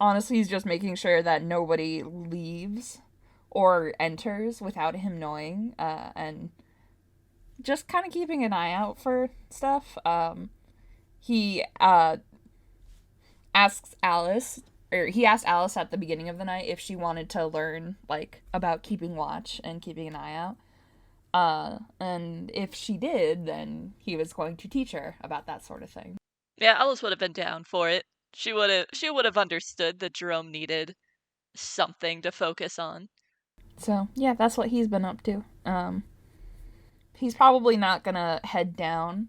Honestly, he's just making sure that nobody leaves or enters without him knowing, and just kind of keeping an eye out for stuff. He asks Alice, or he asked Alice at the beginning of the night if she wanted to learn like about keeping watch and keeping an eye out. And if she did, then he was going to teach her about that sort of thing. Yeah, Alice would have been down for it. She would have understood that Jerome needed something to focus on. So yeah, that's what he's been up to. He's probably not gonna head down,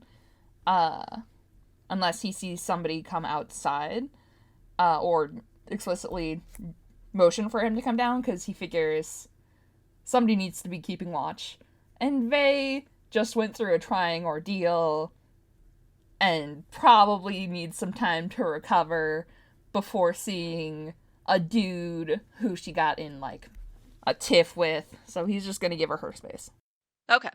unless he sees somebody come outside, or explicitly motion for him to come down, because he figures somebody needs to be keeping watch. And Vay just went through a trying ordeal and probably needs some time to recover before seeing a dude who she got in like a tiff with. So he's just gonna give her space. Okay.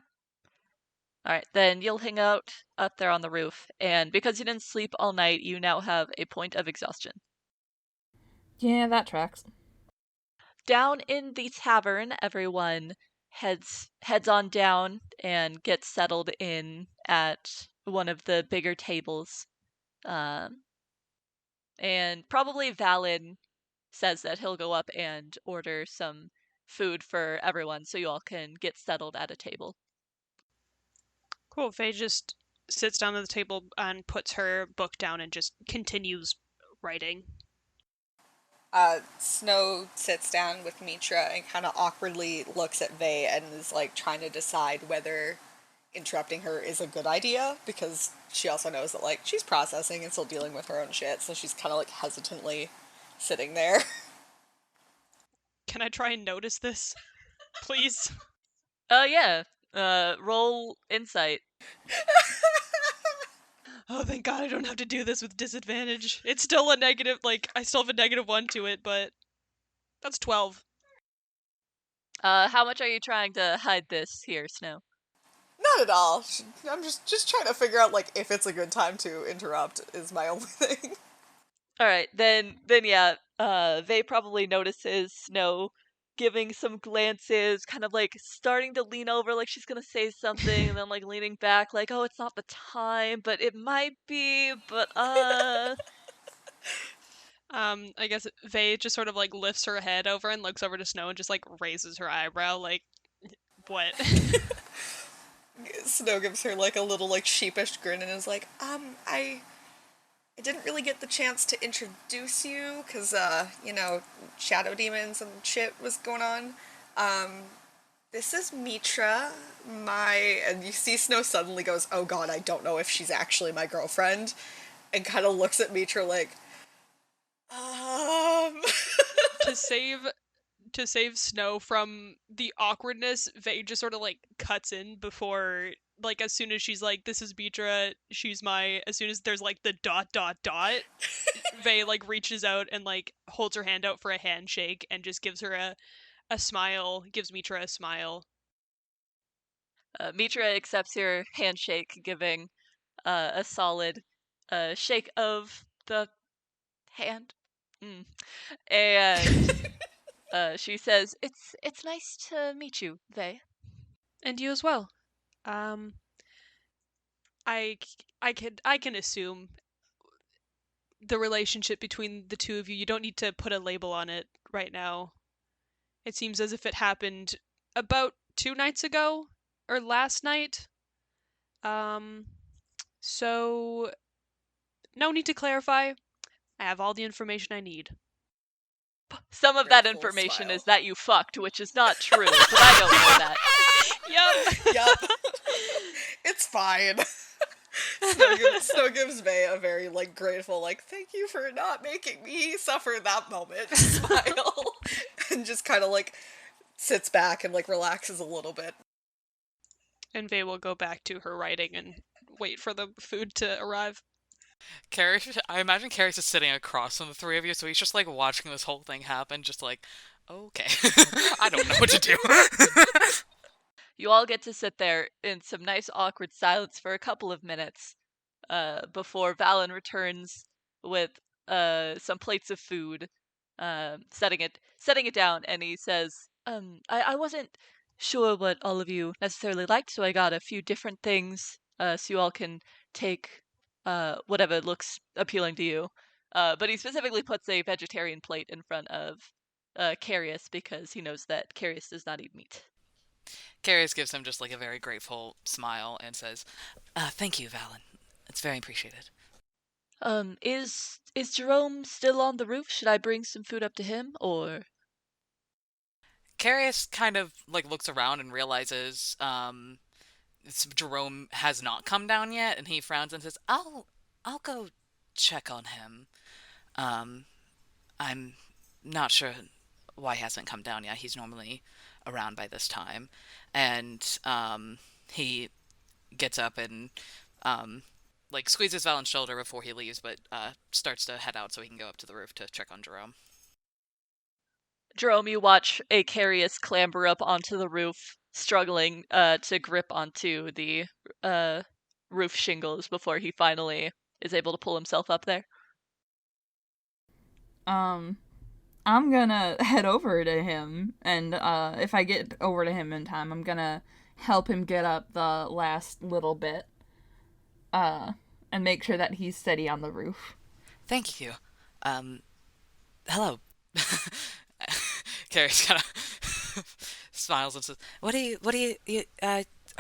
Alright, then you'll hang out up there on the roof, and because you didn't sleep all night, you now have a point of exhaustion. Yeah, that tracks. Down in the tavern, everyone heads on down and gets settled in at one of the bigger tables. And probably Valid says that he'll go up and order some food for everyone so you all can get settled at a table. Cool. Faye just sits down at the table and puts her book down and just continues writing. Snow sits down with Mitra and kind of awkwardly looks at Vay and is like trying to decide whether interrupting her is a good idea, because she also knows that like she's processing and still dealing with her own shit, so she's kind of like hesitantly sitting there. Can I try and notice this? Please? Yeah. Roll insight. Oh, thank God I don't have to do this with disadvantage. It's still a negative, like, I still have a -1 to it, but that's 12. How much are you trying to hide this here, Snow? Not at all. I'm just trying to figure out like if it's a good time to interrupt is my only thing. Alright, then yeah, Vay probably notices Snow giving some glances, kind of like starting to lean over like she's gonna say something, and then like leaning back like, oh, it's not the time, but it might be, but I guess Vay just sort of like lifts her head over and looks over to Snow and just like raises her eyebrow, like, what? Snow gives her like a little like sheepish grin and is like, I didn't really get the chance to introduce you because shadow demons and shit was going on. This is Mitra, and you see Snow suddenly goes, oh god, I don't know if she's actually my girlfriend, and kind of looks at Mitra like, to save Snow from the awkwardness, Vay just sort of like cuts in before, like, as soon as she's like, this is Mitra, as soon as there's like the ... Vay like reaches out and like holds her hand out for a handshake and just gives her a smile, gives Mitra a smile. Mitra accepts your handshake, giving a solid shake of the hand. And she says, "It's nice to meet you, Vay." And you as well. I can assume the relationship between the two of you. You don't need to put a label on it right now. It seems as if it happened about 2 nights ago or last night. So no need to clarify. I have all the information I need. Some of Very that full information smile. is that you fucked, which is not true, but I don't know that. Yup. It's fine. Snow gives Vay a very, like, grateful, like, thank you for not making me suffer that moment smile. And just kind of, like, sits back and, like, relaxes a little bit. And Vay will go back to her writing and wait for the food to arrive. Kareus, I imagine Kareus is sitting across from the three of you, so he's just like watching this whole thing happen, just like, okay, I don't know what to do. You all get to sit there in some nice awkward silence for a couple of minutes before Valen returns with some plates of food, setting it down, and he says, I wasn't sure what all of you necessarily liked, so I got a few different things so you all can take whatever looks appealing to you. But he specifically puts a vegetarian plate in front of Kareus because he knows that Kareus does not eat meat. Kareus gives him just like a very grateful smile and says, thank you, Valen. It's very appreciated. Is Jerome still on the roof? Should I bring some food up to him, or? Kareus kind of like looks around and realizes Jerome has not come down yet, and he frowns and says, I'll go check on him. I'm not sure why he hasn't come down yet. He's normally around by this time. And he gets up and like squeezes Valen's shoulder before he leaves, but starts to head out so he can go up to the roof to check on Jerome. Jerome, you watch a Kareus clamber up onto the roof, struggling to grip onto the roof shingles before he finally is able to pull himself up there. I'm gonna head over to him, and if I get over to him in time, I'm gonna help him get up the last little bit, and make sure that he's steady on the roof. Thank you. Hello. Kareus kind of smiles and says, are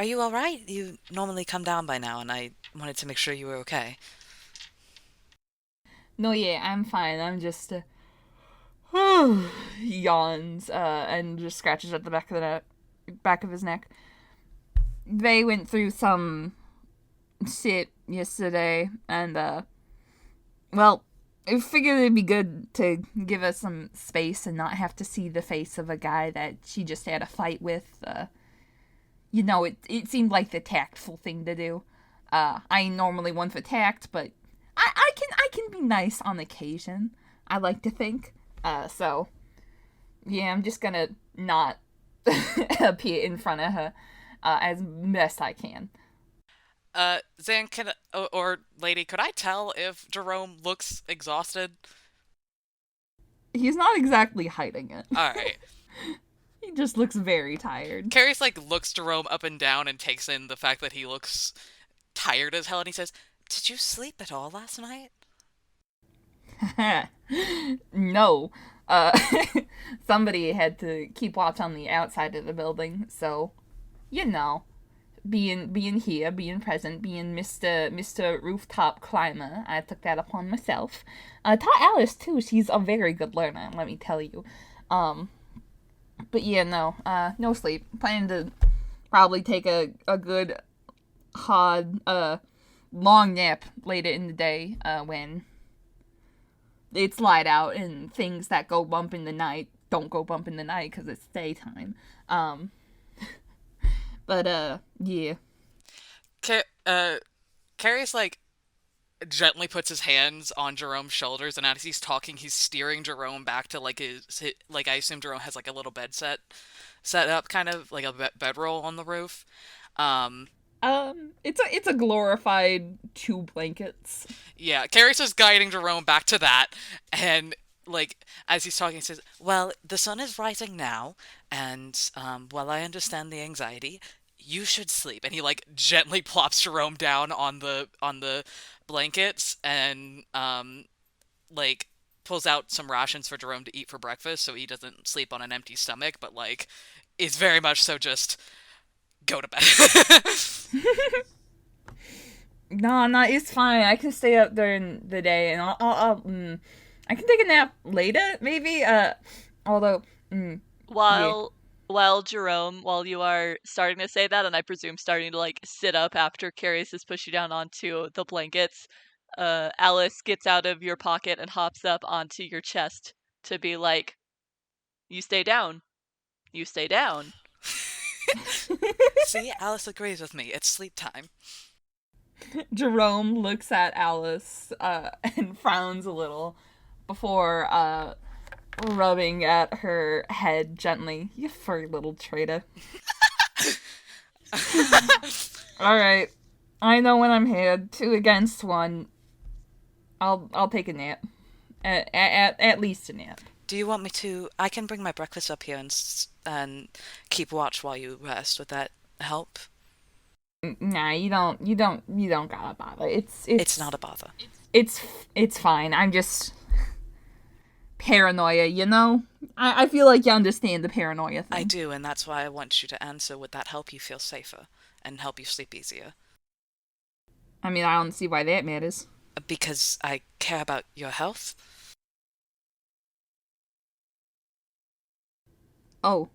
you alright? You normally come down by now, and I wanted to make sure you were okay. No, yeah, I'm fine. I'm just, yawns, and just scratches at the back of his neck. They went through some shit yesterday, and, well, I figured it'd be good to give us some space and not have to see the face of a guy that she just had a fight with. It seemed like the tactful thing to do. I ain't normally one for tact, but I can be nice on occasion, I like to think. So, yeah, I'm just gonna not appear in front of her as best I can. Xaan, or lady, could I tell if Jerome looks exhausted? He's not exactly hiding it. Alright. He just looks very tired. Kareus, like, looks Jerome up and down and takes in the fact that he looks tired as hell, and he says, did you sleep at all last night? No. Somebody had to keep watch on the outside of the building, so, being here, being present, being Mr. Rooftop Climber, I took that upon myself. Taught Alice, too. She's a very good learner, let me tell you. But yeah, no. No sleep. Planning to probably take a good hard long nap later in the day when it's light out and things that go bump in the night don't go bump in the night because it's daytime. But yeah. Kareus, like, gently puts his hands on Jerome's shoulders, and as he's talking, he's steering Jerome back to, like, like, I assume Jerome has, like, a little bed set up, kind of, like a bedroll on the roof. Um, It's a glorified 2 blankets. yeah, Kareus is guiding Jerome back to that, and, like, as he's talking, he says, "Well, the sun is rising now, and, while I understand the anxiety, you should sleep." And he, like, gently plops Jerome down on the blankets, and, like, pulls out some rations for Jerome to eat for breakfast so he doesn't sleep on an empty stomach, but, like, is very much so just go to bed. No, it's fine. I can stay up during the day, and I can take a nap later, maybe. Although, While Jerome, while you are starting to say that, and I presume starting to like sit up after Kareus has pushed you down onto the blankets, Alice gets out of your pocket and hops up onto your chest to be like, "You stay down. You stay down." See, Alice agrees with me. It's sleep time. Jerome looks at Alice and frowns a little before rubbing at her head gently. You furry little traitor. Alright. I know when I'm here. 2 against 1. I'll take a nap. At least a nap. Do you want me to? I can bring my breakfast up here and keep watch while you rest. Would that help? Nah, you don't gotta bother. It's not a bother. It's fine. I'm just paranoia, you know? I feel like you understand the paranoia thing. I do, and that's why I want you to answer. Would that help you feel safer and help you sleep easier? I mean, I don't see why that matters. Because I care about your health. Oh.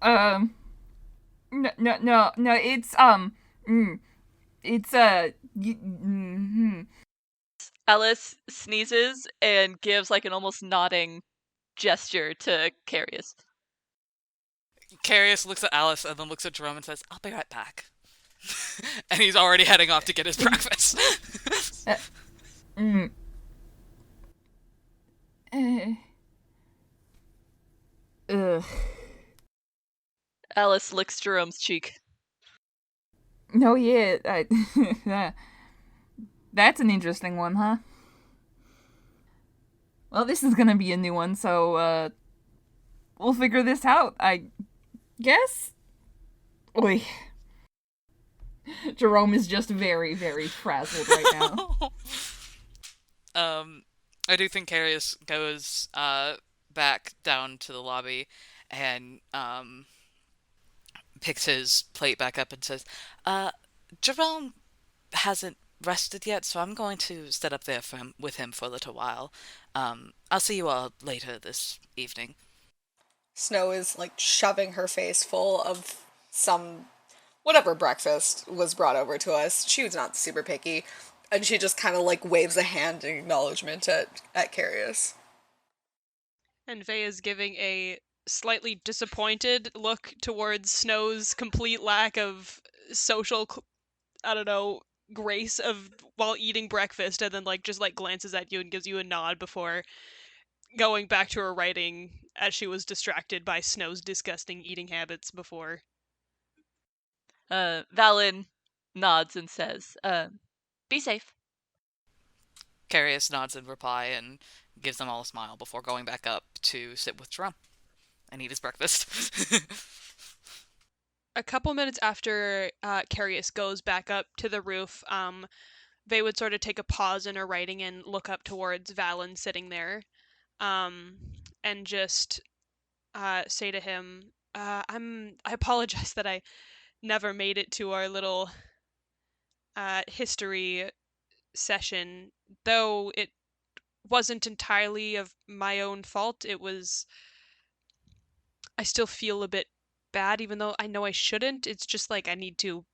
No, it's, Alice sneezes and gives like an almost nodding gesture to Kareus. Kareus looks at Alice and then looks at Jerome and says, "I'll be right back." And he's already heading off to get his breakfast. Ugh. Alice licks Jerome's cheek. No, yeah, that's an interesting one, huh? Well, this is gonna be a new one, so, we'll figure this out, I guess? Oy. Jerome is just very, very frazzled right now. I do think Kareus goes, back down to the lobby and, picks his plate back up and says, Jerome hasn't rested yet, so I'm going to sit up there with him for a little while. I'll see you all later this evening. Snow is like shoving her face full of some whatever breakfast was brought over to us. She was not super picky, and she just kind of like waves a hand in acknowledgement at Kareus. And Vey is giving a slightly disappointed look towards Snow's complete lack of social, I don't know, grace of while eating breakfast, and then like just like glances at you and gives you a nod before going back to her writing as she was distracted by Snow's disgusting eating habits before. Valen nods and says, "Be safe." Kareus nods in reply and gives them all a smile before going back up to sit with Jerome and eat his breakfast. A couple minutes after Kareus goes back up to the roof, they would sort of take a pause in her writing and look up towards Valen sitting there, and just say to him, I apologize that I never made it to our little history session, though it wasn't entirely of my own fault. I still feel a bit bad, even though I know I shouldn't. It's just like I feel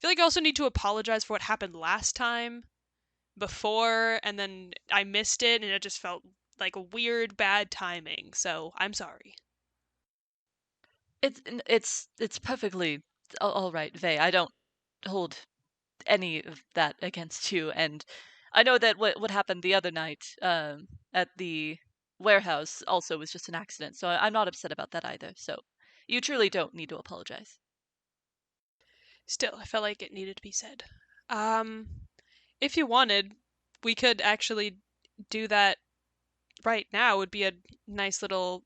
like I also need to apologize for what happened last time before, and then I missed it, and it just felt like a weird, bad timing. So I'm sorry. It's perfectly all right, Vey. I don't hold any of that against you, and I know that what happened the other night at the warehouse also was just an accident, so I'm not upset about that either. So you truly don't need to apologize. Still, I felt like it needed to be said. If you wanted, we could actually do that right now. It would be a nice little.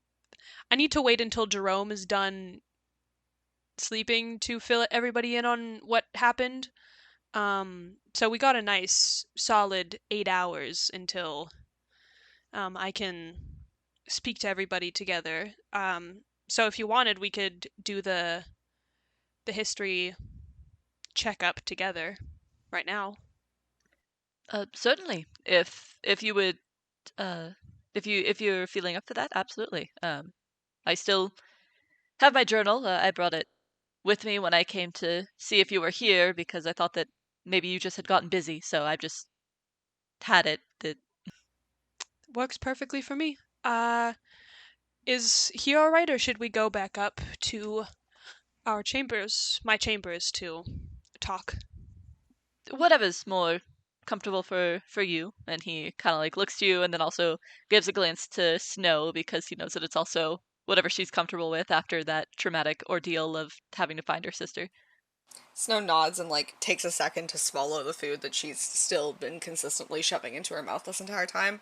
I need to wait until Jerome is done sleeping to fill everybody in on what happened. So we got a nice solid 8 hours until I can speak to everybody together. So if you wanted, we could do the history checkup together right now. Certainly, if you would, if you're feeling up for that, absolutely. I still have my journal. I brought it with me when I came to see if you were here because I thought that maybe you just had gotten busy, so I just had it. Works perfectly for me. Is he all right, or should we go back up to our chambers, my chambers, to talk? Whatever's more comfortable for you. And he kind of like looks to you and then also gives a glance to Snow because he knows that it's also whatever she's comfortable with after that traumatic ordeal of having to find her sister. Snow nods and, like, takes a second to swallow the food that she's still been consistently shoving into her mouth this entire time.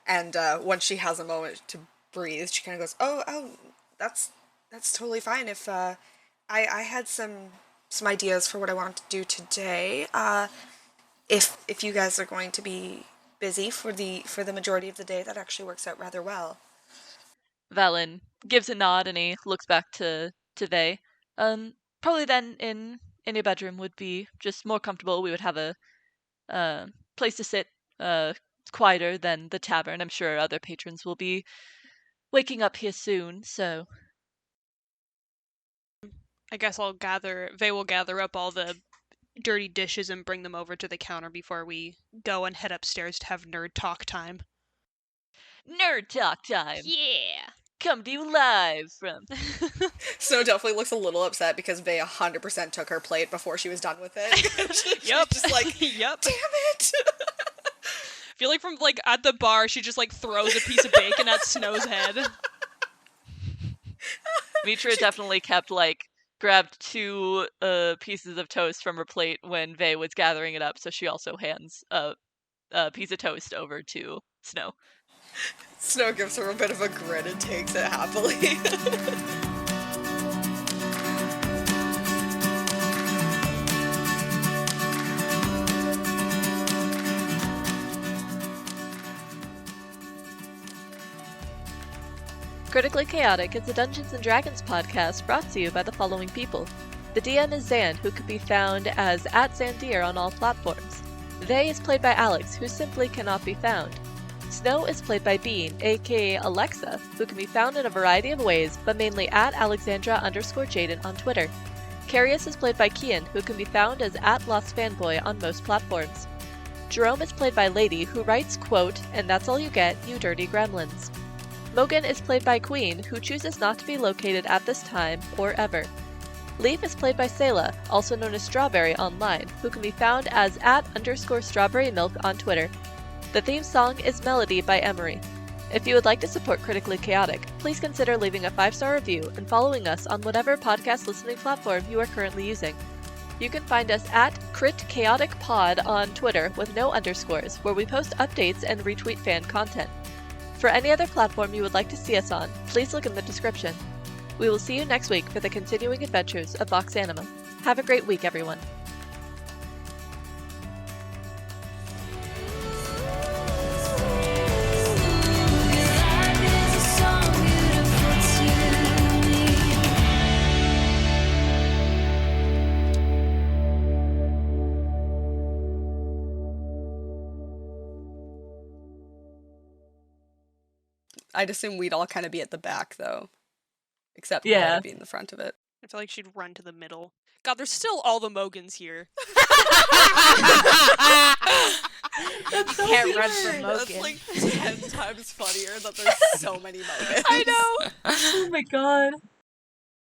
And once she has a moment to breathe, she kind of goes, "Oh, that's totally fine. If I had some ideas for what I wanted to do today. If you guys are going to be busy for the majority of the day, that actually works out rather well." Valen gives a nod and he looks back to Vey. Probably then in your bedroom would be just more comfortable. We would have a place to sit, quieter than the tavern. I'm sure other patrons will be waking up here soon, so I guess Vey will gather up all the dirty dishes and bring them over to the counter before we go and head upstairs to have nerd talk time. nerd talk time. Yeah. Come to you live from. Snow definitely looks a little upset because Vey 100% took her plate before she was done with it. She's Yep. just like, Yep. damn it! I feel like from like at the bar, she just like throws a piece of bacon at Snow's head. Mitra definitely kept grabbed two pieces of toast from her plate when Vey was gathering it up, so she also hands a piece of toast over to Snow. Snow gives her a bit of a grin and takes it happily. Critically Chaotic is a Dungeons & Dragons podcast brought to you by the following people. The DM is Xaan, who can be found as @Xandir on all platforms. They is played by Alex, who simply cannot be found. Snow is played by Bean, aka Alexa, who can be found in a variety of ways, but mainly @Alexandra_Jaden on Twitter. Kareus is played by Kian, who can be found as @LostFanboy on most platforms. Jerome is played by Lady, who writes, quote, "And that's all you get, you dirty gremlins." Mogan is played by Queen, who chooses not to be located at this time or ever. Leif is played by Selah, also known as Strawberry online, who can be found as @_strawberrymilk on Twitter. The theme song is Melody by Emery. If you would like to support Critically Chaotic, please consider leaving a 5-star review and following us on whatever podcast listening platform you are currently using. You can find us @CritChaoticPod on Twitter with no underscores, where we post updates and retweet fan content. For any other platform you would like to see us on, please look in the description. We will see you next week for the continuing adventures of Vox Anima. Have a great week, everyone. I'd assume we'd all kind of be at the back, though. Except Yeah. I'd be in the front of it. I feel like she'd run to the middle. God, there's still all the Mogans here. That's so Can't run weird. from That's Mogan. like 10 times funnier that there's so many Mogans. I know. Oh my god.